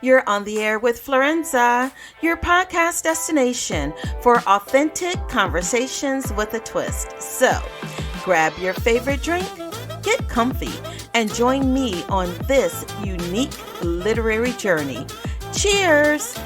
You're on the air with Florenza, your podcast destination for authentic conversations with a twist. So, grab your favorite drink, get comfy, and join me on this unique literary journey. Cheers!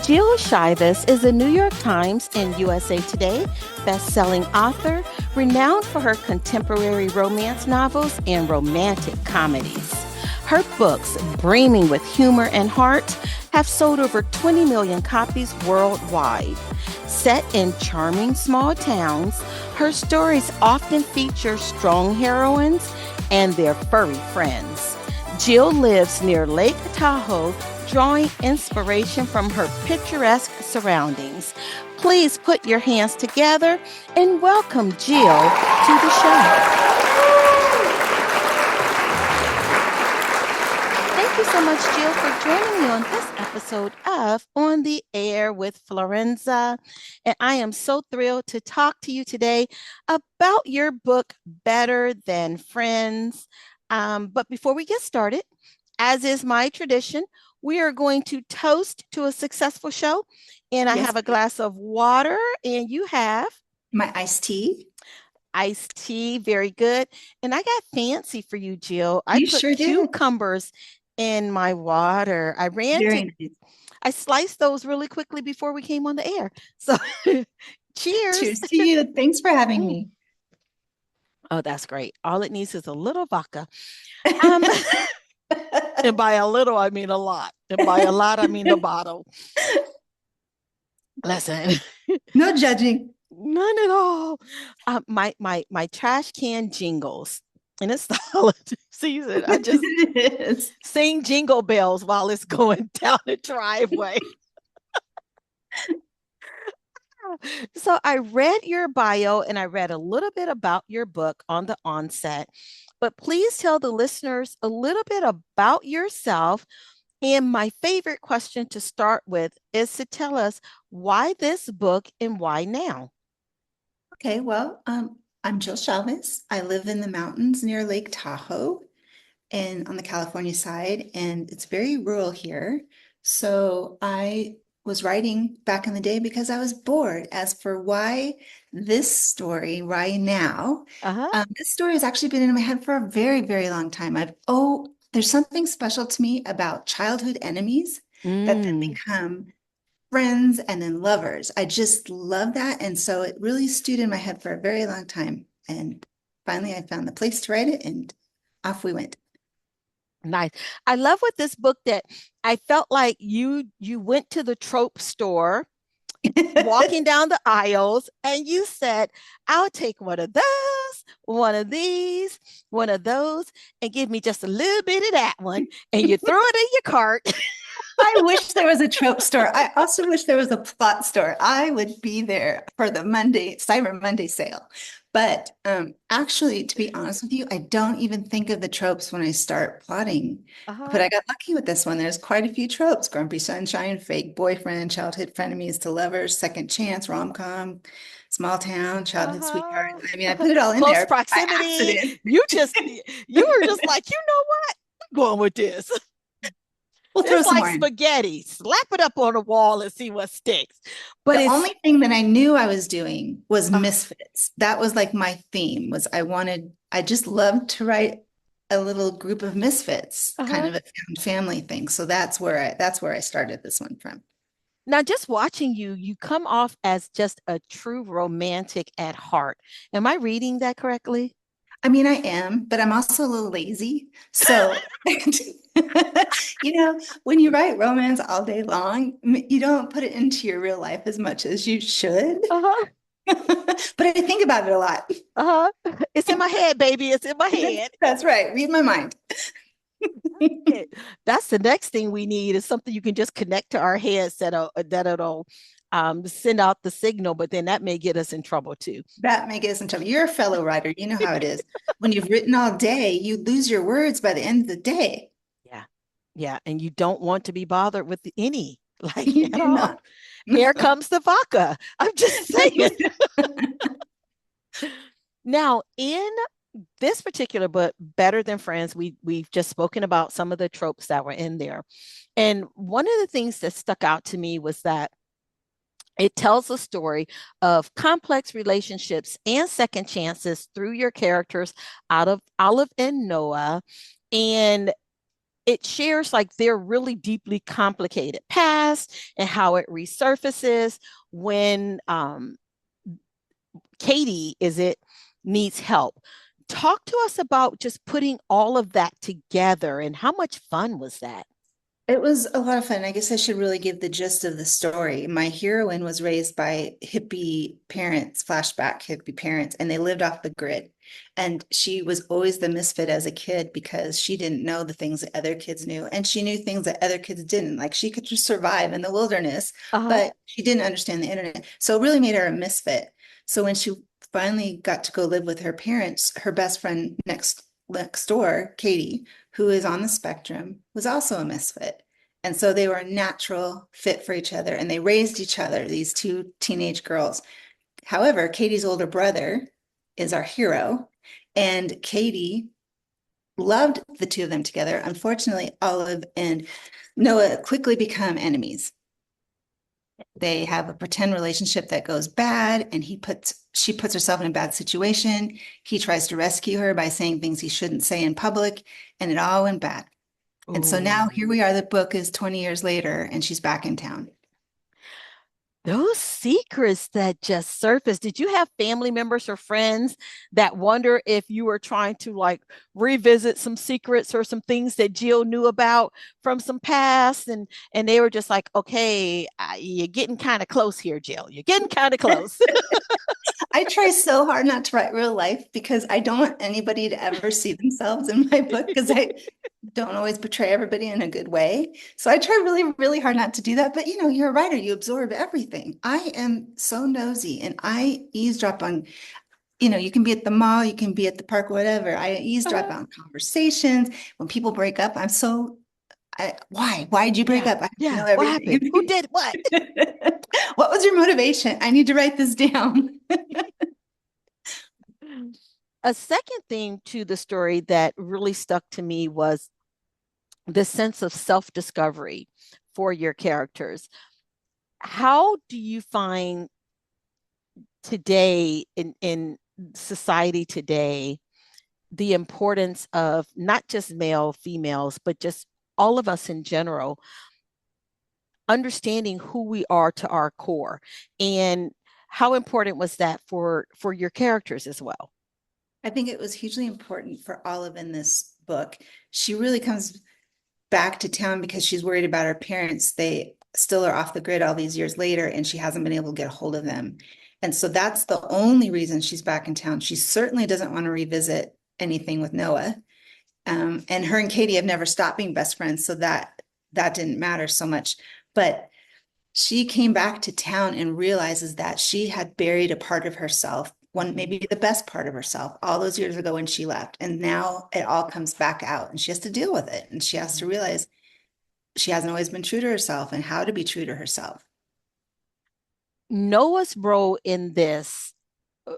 Jill Shalvis is a New York Times and USA Today best-selling author, renowned for her contemporary romance novels and romantic comedies. Her books, brimming with humor and heart, have sold over 20 million copies worldwide. Set in charming small towns, her stories often feature strong heroines and their furry friends. Jill lives near Lake Tahoe, drawing inspiration from her picturesque surroundings. Please put your hands together and welcome Jill to the show. Thank you so much, Jill, for joining me on this episode of On the Air with Florenza. And I am so thrilled to talk to you today about your book, Better Than Friends. But before we get started, as is my tradition, we are going to toast to a successful show. And I have a glass of water, and you have my iced tea. Iced tea, very good. And I got fancy for you, Jill. I put sure cucumbers in my water. I sliced those really quickly before we came on the air. So cheers. Cheers to you. Thanks for having me. Oh, that's great. All it needs is a little vodka. And by a little, I mean a lot. And by a lot, I mean the bottle. Listen. No judging. None at all. My trash can jingles. And it's the holiday season. I just sing jingle bells while it's going down the driveway. So I read your bio and I read a little bit about your book on the onset, but please tell the listeners a little bit about yourself. And my favorite question to start with is to tell us why this book and why now? Okay, well, I'm Jill Shalvis. I live in the mountains near Lake Tahoe and on the California side, and it's very rural here. So I was writing back in the day because I was bored. As for why this story, why now? This story has actually been in my head for a very, very long time. There's something special to me about childhood enemies that then become friends and then lovers. I just love that. And so it really stewed in my head for a very long time. And finally, I found the place to write it, and off we went. Nice. I love with this book that I felt like you went to the trope store, walking down the aisles, and you said, I'll take one of those, one of these, one of those, and give me just a little bit of that one. And you throw it in your cart. I wish there was a trope store. I also wish there was a plot store. I would be there for the Cyber Monday sale. But actually, to be honest with you, I don't even think of the tropes when I start plotting. But I got lucky with this one. There's quite a few tropes: grumpy sunshine, fake boyfriend, childhood frenemies to lovers, second chance, rom-com, small town, childhood sweetheart. I mean, I put it all in Close there. Proximity. You were just like, you know what? I'm going with this. We'll throw it's some like spaghetti. Slap it up on a wall and see what sticks. But the only thing that I knew I was doing was misfits. That was like my theme. I just loved to write a little group of misfits, kind of a family thing. So that's where I started this one from. Now, just watching you come off as just a true romantic at heart. Am I reading that correctly? I mean, I am, but I'm also a little lazy. So, when you write romance all day long, you don't put it into your real life as much as you should. But I think about it a lot. It's in my head, baby. It's in my head. That's right. Read my mind. That's the next thing we need is something you can just connect to our heads that'll send out the signal, but then that may get us in trouble too. That may get us in trouble. You're a fellow writer. You know how it is. When you've written all day, you lose your words by the end of the day. Yeah. And you don't want to be bothered with any, like, at all. Here comes the vodka. I'm just saying. Now, in this particular book, Better Than Friends, we've just spoken about some of the tropes that were in there. And one of the things that stuck out to me was that it tells a story of complex relationships and second chances through your characters out of Olive and Noah. And it shares like their really deeply complicated past and how it resurfaces when Katie, is it, needs help. Talk to us about just putting all of that together and how much fun was that? It was a lot of fun. I guess I should really give the gist of the story. My heroine was raised by hippie parents, flashback hippie parents, and they lived off the grid. And she was always the misfit as a kid because she didn't know the things that other kids knew. And she knew things that other kids didn't. Like she could just survive in the wilderness, Uh-huh. but she didn't understand the internet. So it really made her a misfit. So when she finally got to go live with her parents, her best friend next door, Katie, who is on the spectrum, was also a misfit. And so they were a natural fit for each other and they raised each other, these two teenage girls. However, Katie's older brother is our hero, and Katie loved the two of them together. Unfortunately, Olive and Noah quickly become enemies. They have a pretend relationship that goes bad, and she puts herself in a bad situation. He tries to rescue her by saying things he shouldn't say in public, and it all went bad. And so now here Oh, we are. The book is 20 years later, and she's back in town. those secrets that just surfaced. Did you have family members or friends that wonder if you were trying to like revisit some secrets or some things that Jill knew about from some past, and they were just like, okay, you're getting kind of close here, Jill. You're getting kind of close. I try so hard not to write real life because I don't want anybody to ever see themselves in my book because I don't always portray everybody in a good way. So I try really, really hard not to do that. But you're a writer, you absorb everything. I am so nosy and I eavesdrop on, you can be at the mall, you can be at the park, whatever. I eavesdrop on conversations. When people break up, why did you break Yeah, up? I have to know yeah. What happened? Who everything. did what? What was your motivation? I need to write this down. A second thing to the story that really stuck to me was the sense of self discovery for your characters. How do you find today in society today the importance of not just male, females, but just all of us in general, understanding who we are to our core? And how important was that for your characters as well? I think it was hugely important for Olive in this book. She really comes back to town because she's worried about her parents. They still are off the grid all these years later, and she hasn't been able to get a hold of them. And so that's the only reason she's back in town. She certainly doesn't want to revisit anything with Noah. And her and Katie have never stopped being best friends, so that didn't matter so much. But she came back to town and realizes that she had buried a part of herself, one maybe the best part of herself, all those years ago when she left. And now it all comes back out and she has to deal with it. And she has to realize she hasn't always been true to herself and how to be true to herself. Noah's role in this, uh,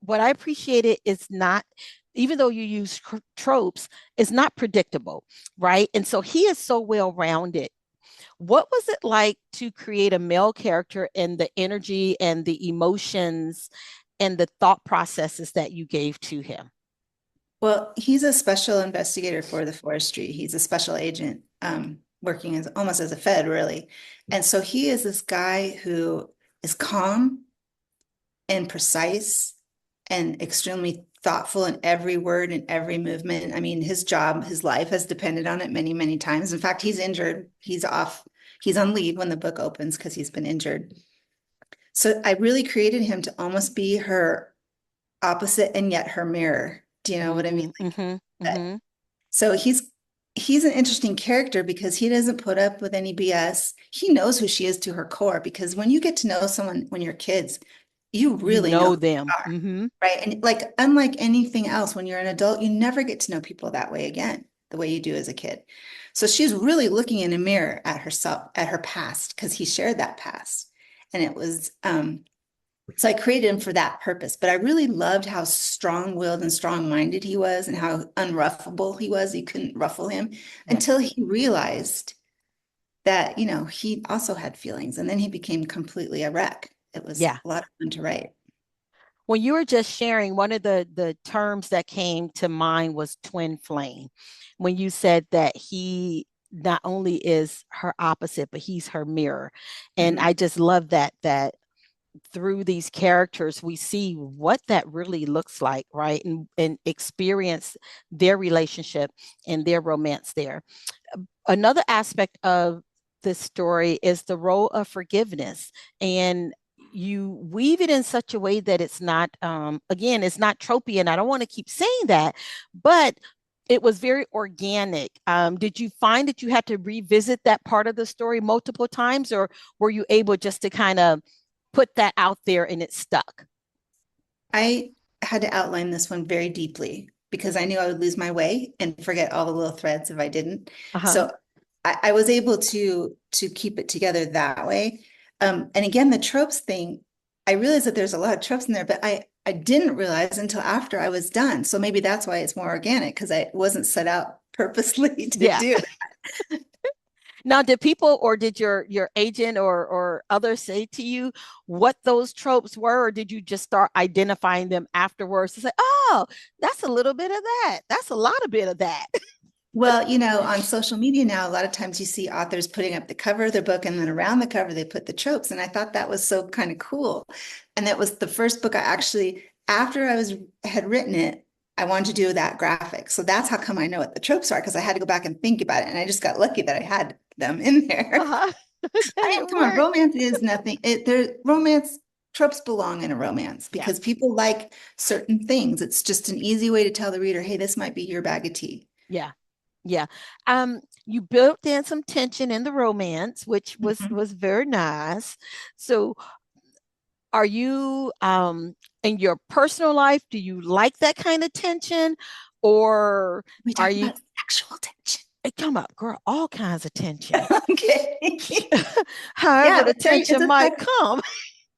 what I appreciated is not, even though you use tropes, is not predictable, right? And so he is so well rounded. What was it like to create a male character and the energy and the emotions and the thought processes that you gave to him? Well, he's a special investigator for the forestry. He's a special agent, working as almost as a Fed, really. And so he is this guy who is calm and precise and extremely thoughtful in every word and every movement. I mean, his job, his life has depended on it many, many times. In fact, he's injured. He's on leave when the book opens because he's been injured. So I really created him to almost be her opposite and yet her mirror. Do you know what I mean? Mm-hmm, That. mm-hmm. So he's an interesting character because he doesn't put up with any BS. He knows who she is to her core because when you get to know someone when you're kids, you You really know know who them. they are, Mm-hmm. right? And like unlike anything else, when you're an adult, you never get to know people that way again, the way you do as a kid. So she's really looking in a mirror at herself, at her past, because he shared that past. And it was So I created him for that purpose. But I really loved how strong-willed and strong-minded he was and how unruffable he was. You couldn't ruffle him Yeah. until he realized that, he also had feelings. And then he became completely a wreck. It was Yeah. a lot of fun to write. When you were just sharing, one of the terms that came to mind was twin flame. When you said that he not only is her opposite, but he's her mirror. And Mhm. I just love that through these characters we see what that really looks like, right? And experience their relationship and their romance there. Another aspect of this story is the role of forgiveness, and you weave it in such a way that it's not again, it's not tropey, and I don't want to keep saying that, but it was very organic. Did you find that you had to revisit that part of the story multiple times, or were you able just to kind of put that out there and it stuck? I had to outline this one very deeply because I knew I would lose my way and forget all the little threads if I didn't. Uh-huh. So I was able to keep it together that way. And again, the tropes thing, I realized that there's a lot of tropes in there, but I didn't realize until after I was done. So maybe that's why it's more organic because I wasn't set out purposely to Yeah. do. Now, did people or did your agent or others say to you what those tropes were, or did you just start identifying them afterwards to say, "Oh, that's a little bit of that. That's a lot of bit of that." Well, on social media now, a lot of times you see authors putting up the cover of their book and then around the cover, they put the tropes. And I thought that was so kind of cool. And that was the first book I actually, after had written it, I wanted to do that graphic. So that's how come I know what the tropes are, because I had to go back and think about it. And I just got lucky that I had them in there. Uh-huh. That I it mean, come on, worked. romance is nothing. Romance tropes belong in a romance Yeah, because people like certain things. It's just an easy way to tell the reader, hey, this might be your bag of tea. yeah, yeah. You built in some tension in the romance, which was Mhm. was very nice. So, are you in your personal life, do you like that kind of tension, or We are talk you about sexual tension. come up, girl, all kinds of tension. Okay. However, Yeah, the tension might come.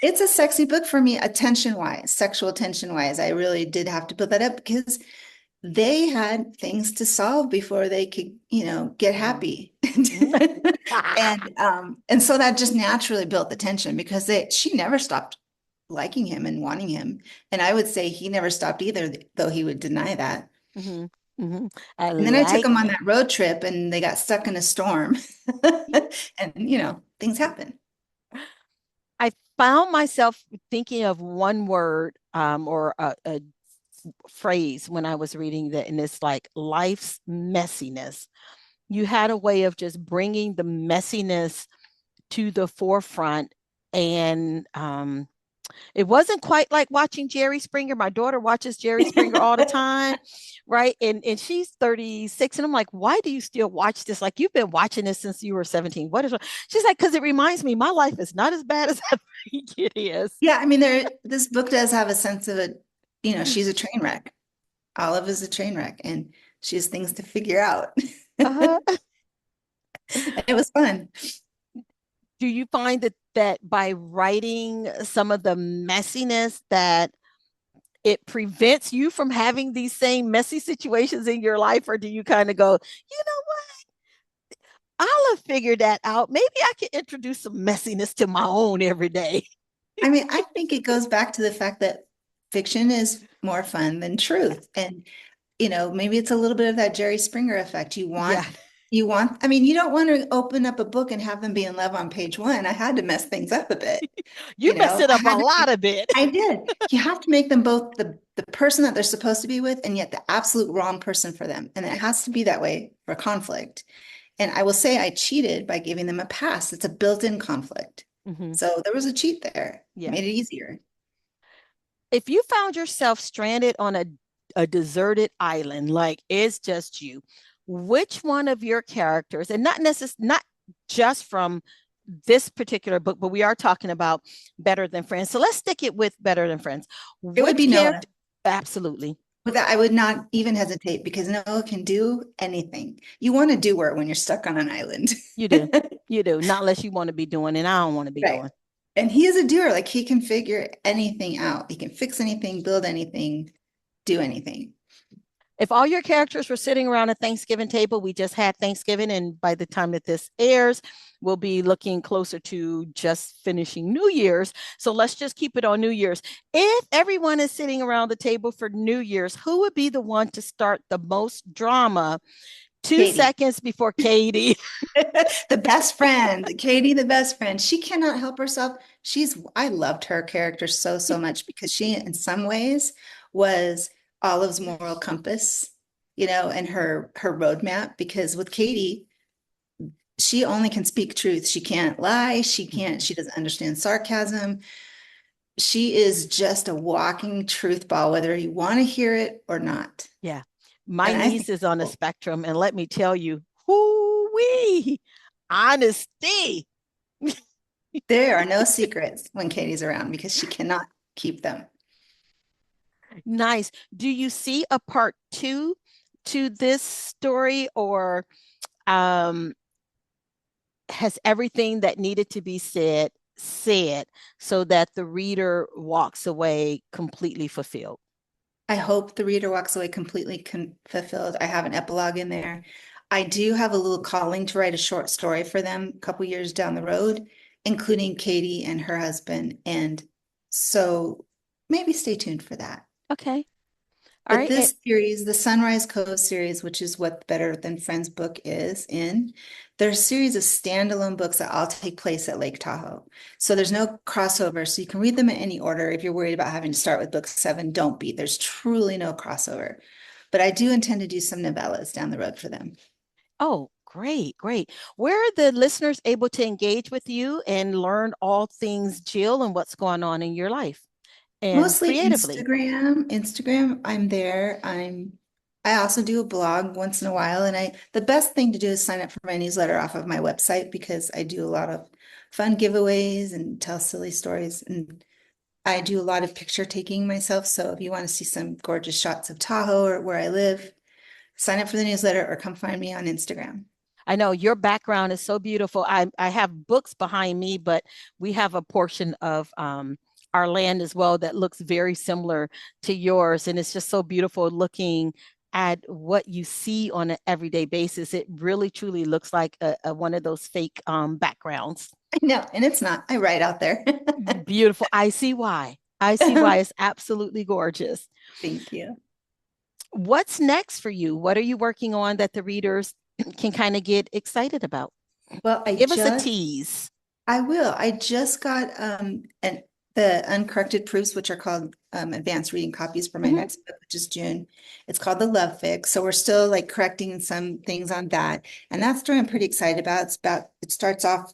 it's a sexy book for me, attention wise, sexual tension wise. I really did have to put that up because they had things to solve before they could, get Mhm. happy. Mhm. And so that just naturally built the tension because she never stopped liking him and wanting him. And I would say he never stopped either, though he would deny that. Mhm. Mhm. I And then I took like them on that. that road trip and they got stuck in a storm. And, things happen. I found myself thinking of one word or a phrase when I was reading that, and it's like life's messiness. You had a way of just bringing the messiness to the forefront, and it wasn't quite like watching Jerry Springer. My daughter watches Jerry Springer all the time, right? And she's 36. And I'm like, why do you still watch this? Like, you've been watching this since you were 17. What is wrong? She's like, because it reminds me my life is not as bad as I think it is. Yeah, I mean, this book does have a sense of it, she's a train wreck. Olive is a train wreck and she has things to figure out. Uh-huh. It was fun. Do you find that by writing some of the messiness that it prevents you from having these same messy situations in your life, or do you kind of go, I'll have figured that out. Maybe I can introduce some messiness to my own every day. I mean, I think it goes back to the fact that fiction is more fun than truth. And, maybe it's a little bit of that Jerry Springer effect. Yeah, I mean, you don't want to open up a book and have them be in love on page one. I had to mess things up a bit. you mess it I up a had to lot of it. I did. You have to make them both the person that they're supposed to be with and yet the absolute wrong person for them. And it has to be that way for conflict. And I will say I cheated by giving them a pass. It's a built-in conflict. Mhm. So there was a cheat there. Yeah. Made it easier. If you found yourself stranded on a deserted island, like it's just you, which one of your characters, and not just from this particular book, but we are talking about Better Than Friends. So let's stick it with Better Than Friends. It would Which be Noah. character? Absolutely. With that, I would not even hesitate because Noah can do anything. You want to do it when you're stuck on an island. You do. You do. Not unless you want to be doing it. I don't want to be Right. doing. And he is a doer. Like he can figure anything out. He can fix anything, build anything, do anything. If all your characters were sitting around a Thanksgiving table, we just had Thanksgiving, and by the time that this airs, we'll be looking closer to just finishing New Year's. So let's just keep it on New Year's. If everyone is sitting around the table for New Year's, who would be the one to start the most drama two Katie, seconds before Katie? the best friend, Katie, the best friend. She cannot help herself. I loved her character so, so much because she, in some ways, was Olive's moral compass, and her roadmap. Because with Katie, she only can speak truth. She can't lie. She doesn't understand sarcasm. She is just a walking truth ball, whether you want to hear it or not. Yeah. My And I niece think is on a spectrum, and let me tell you, whoo-wee, honesty. there are no secrets when Katie's around because she cannot keep them. Nice. Do you see a part two to this story, or um, has everything that needed to be said so that the reader walks away completely fulfilled? I hope the reader walks away completely fulfilled. I have an epilogue in there. I do have a little calling to write a short story for them a couple years down the road, including Katie and her husband. And so maybe stay tuned for that. Okay. All But right. this series, the Sunrise Cove series, which is what Better Than Friends book is in, there's a series of standalone books that all take place at Lake Tahoe. So there's no crossover. So you can read them in any order. If you're worried about having to start with book 7, don't be. There's truly no crossover. But I do intend to do some novellas down the road for them. Oh, great, great. Where are the listeners able to engage with you and learn all things Jill and what's going on in your life and Mostly creatively? Instagram, I'm there. I also do a blog once in a while, and the best thing to do is sign up for my newsletter off of my website because I do a lot of fun giveaways and tell silly stories, and I do a lot of picture taking myself. So if you want to see some gorgeous shots of Tahoe or where I live, sign up for the newsletter or come find me on Instagram. I know your background is so beautiful. I have books behind me, but we have a portion of our land as well that looks very similar to yours. And it's just so beautiful looking at what you see on an everyday basis. It really truly looks like one of those fake backgrounds. No, and it's not. I write out there. Beautiful. I see why. I see why it's absolutely gorgeous. Thank you. What's next for you? What are you working on that the readers can kind of get excited about? Well, Give us a tease. I will. I just got the uncorrected proofs, which are called advanced reading copies for my Mhm. next book, which is June. It's called The Love Fix. So we're still like correcting some things on that. And that story I'm pretty excited about. It starts off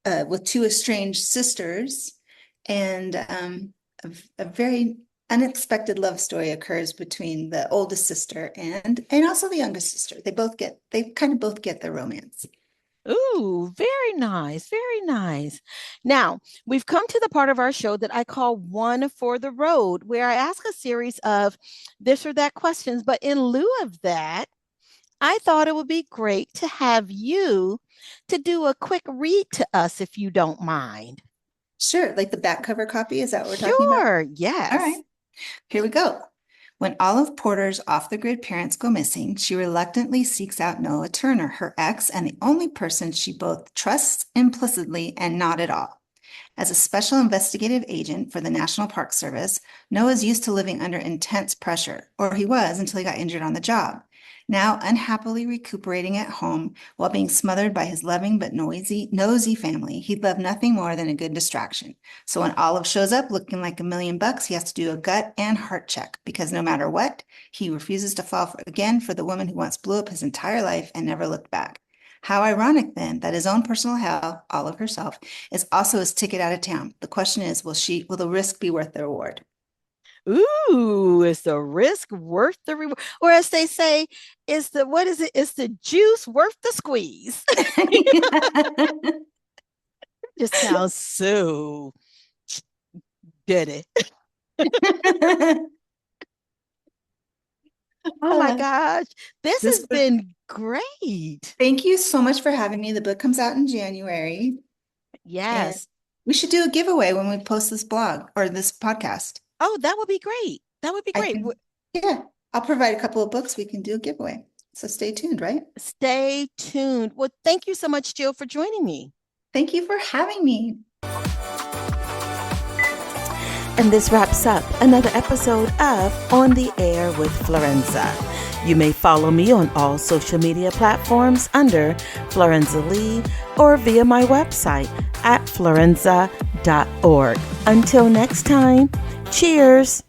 with two estranged sisters, and a very unexpected love story occurs between the oldest sister and also the youngest sister. They kind of both get their romance. Ooh, very nice, very nice. Now, we've come to the part of our show that I call One for the Road, where I ask a series of this or that questions. But in lieu of that, I thought it would be great to have you to do a quick read to us, if you don't mind. Sure, like the back cover copy, is that what we're talking about? Sure, All yes. right, here we go. When Olive Porter's off-the-grid parents go missing, she reluctantly seeks out Noah Turner, her ex, and the only person she both trusts implicitly and not at all. As a special investigative agent for the National Park Service, Noah's used to living under intense pressure, or he was until he got injured on the job. Now unhappily recuperating at home while being smothered by his loving but nosy family, he'd love nothing more than a good distraction. So when Olive shows up looking like $1 million, he has to do a gut and heart check because no matter what, he refuses to fall again for the woman who once blew up his entire life and never looked back. How ironic then that his own personal hell, Olive herself, is also his ticket out of town. The question is, will the risk be worth the reward? Ooh, is the risk worth the reward? Or as they say, is the what is it? Is the juice worth the squeeze? Just sounds so good. It. Oh my gosh. This This has book, been great. thank you so much for having me. The book comes out in January, and Yes. We should do a giveaway when we post this blog or this podcast. Oh, that would be great. That would be I great. can, yeah, I'll provide a couple of books. We can do a giveaway. So stay tuned, right? Stay tuned. Well, thank you so much, Jill, for joining me. Thank you for having me. And this wraps up another episode of On the Air with Florenza. You may follow me on all social media platforms under Florenza Lee or via my website at florenza.org. Until next time, cheers.